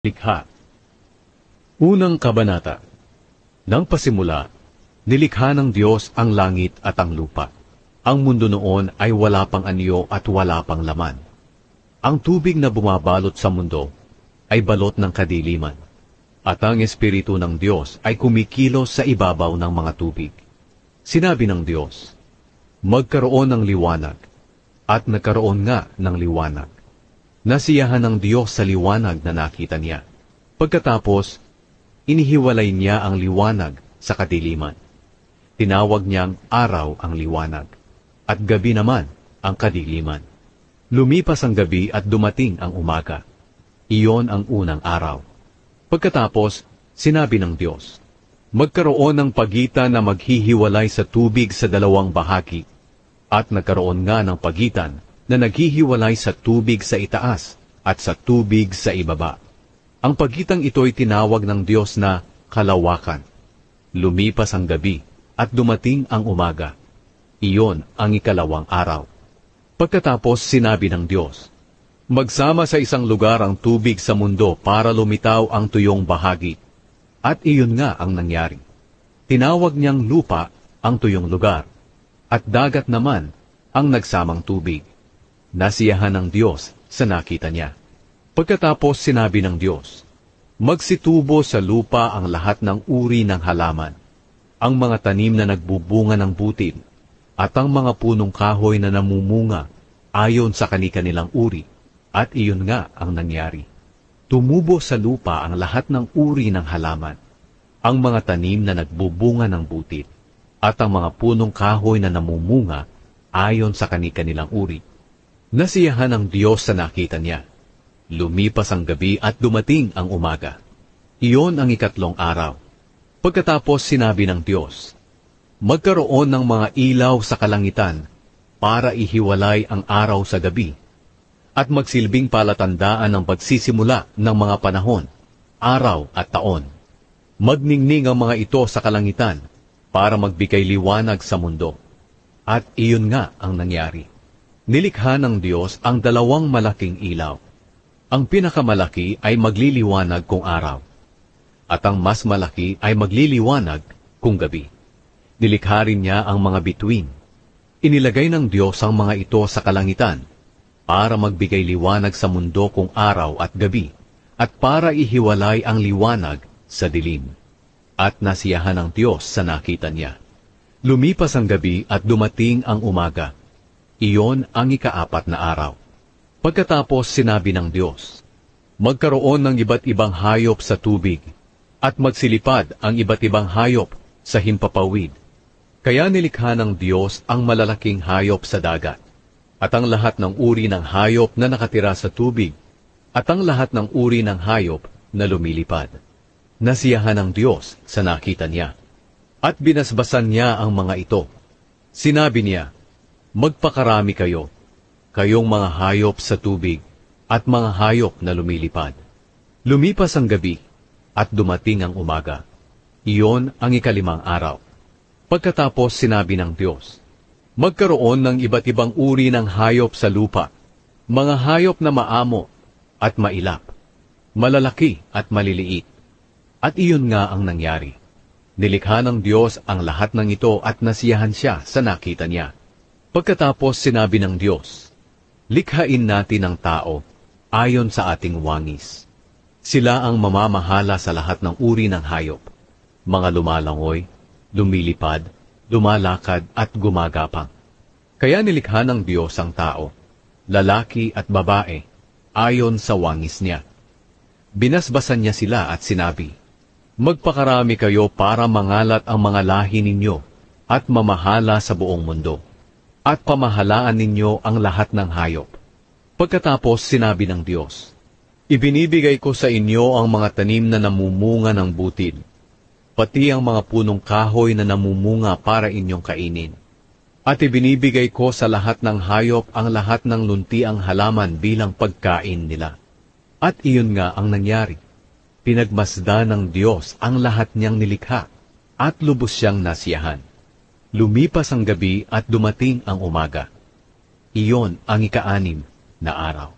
Likha. Unang kabanata. Nang pasimula, nilikha ng Diyos ang langit at ang lupa. Ang mundo noon ay wala pang anyo at wala pang laman. Ang tubig na bumabalot sa mundo ay balot ng kadiliman, at ang Espiritu ng Diyos ay kumikilos sa ibabaw ng mga tubig. Sinabi ng Diyos, magkaroon ng liwanag, at nagkaroon nga ng liwanag. Nasiyahan ng Diyos sa liwanag na nakita niya. Pagkatapos, inihiwalay niya ang liwanag sa kadiliman. Tinawag niyang araw ang liwanag, at gabi naman ang kadiliman. Lumipas ang gabi at dumating ang umaga. Iyon ang unang araw. Pagkatapos, sinabi ng Diyos, magkaroon ng pagitan na maghihiwalay sa tubig sa dalawang bahagi, at nagkaroon nga ng pagitan na naghihiwalay sa tubig sa itaas at sa tubig sa ibaba. Ang pagitang ito'y tinawag ng Diyos na kalawakan. Lumipas ang gabi at dumating ang umaga. Iyon ang ikalawang araw. Pagkatapos sinabi ng Diyos, magsama sa isang lugar ang tubig sa mundo para lumitaw ang tuyong bahagi. At iyon nga ang nangyari. Tinawag niyang lupa ang tuyong lugar, at dagat naman ang nagsamang tubig. Nasiyahan ng Diyos sa nakita niya. Pagkatapos sinabi ng Diyos, magsitubo sa lupa ang lahat ng uri ng halaman, ang mga tanim na nagbubunga ng butil, at ang mga punong kahoy na namumunga ayon sa kani-kanilang uri. At iyon nga ang nangyari. Tumubo sa lupa ang lahat ng uri ng halaman, ang mga tanim na nagbubunga ng butil, at ang mga punong kahoy na namumunga ayon sa kani-kanilang uri. Nasiyahan ng Diyos sa nakita niya. Lumipas ang gabi at dumating ang umaga. Iyon ang ikatlong araw. Pagkatapos sinabi ng Diyos, magkaroon ng mga ilaw sa kalangitan para ihiwalay ang araw sa gabi, at magsilbing palatandaan ng pagsisimula ng mga panahon, araw at taon. Magningning ang mga ito sa kalangitan para magbigay liwanag sa mundo. At iyon nga ang nangyari. Nilikha ng Diyos ang dalawang malaking ilaw. Ang pinakamalaki ay magliliwanag kung araw, at ang mas malaki ay magliliwanag kung gabi. Nilikha rin niya ang mga bituin. Inilagay ng Diyos ang mga ito sa kalangitan para magbigay liwanag sa mundo kung araw at gabi, at para ihiwalay ang liwanag sa dilim. At nasiyahan ng Diyos sa nakita niya. Lumipas ang gabi at dumating ang umaga. Iyon ang ikaapat na araw. Pagkatapos sinabi ng Diyos, magkaroon ng iba't ibang hayop sa tubig, at magsilipad ang iba't ibang hayop sa himpapawid. Kaya nilikha ng Diyos ang malalaking hayop sa dagat, at ang lahat ng uri ng hayop na nakatira sa tubig, at ang lahat ng uri ng hayop na lumilipad. Nasiyahan ng Diyos sa nakita niya, at binasbasan niya ang mga ito. Sinabi niya, magpakarami kayo, kayong mga hayop sa tubig, at mga hayop na lumilipad. Lumipas ang gabi, at dumating ang umaga. Iyon ang ikalimang araw. Pagkatapos sinabi ng Diyos, magkaroon ng iba't ibang uri ng hayop sa lupa, mga hayop na maamo at mailap, malalaki at maliliit. At iyon nga ang nangyari. Nilikha ng Diyos ang lahat ng ito at nasiyahan siya sa nakita niya. Pagkatapos sinabi ng Diyos, likhain natin ang tao ayon sa ating wangis. Sila ang mamamahala sa lahat ng uri ng hayop, mga lumalangoy, lumilipad, lumalakad at gumagapang. Kaya nilikha ng Diyos ang tao, lalaki at babae, ayon sa wangis niya. Binasbasan niya sila at sinabi, magpakarami kayo para mangalat ang mga lahi ninyo at mamahala sa buong mundo, at pamahalaan ninyo ang lahat ng hayop. Pagkatapos sinabi ng Diyos, ibinibigay ko sa inyo ang mga tanim na namumunga ng butil, pati ang mga punong kahoy na namumunga para inyong kainin. At ibinibigay ko sa lahat ng hayop ang lahat ng luntiang halaman bilang pagkain nila. At iyon nga ang nangyari. Pinagmasdan ng Diyos ang lahat niyang nilikha, at lubos siyang nasiyahan. Lumipas ang gabi at dumating ang umaga. Iyon ang ika-anim na araw.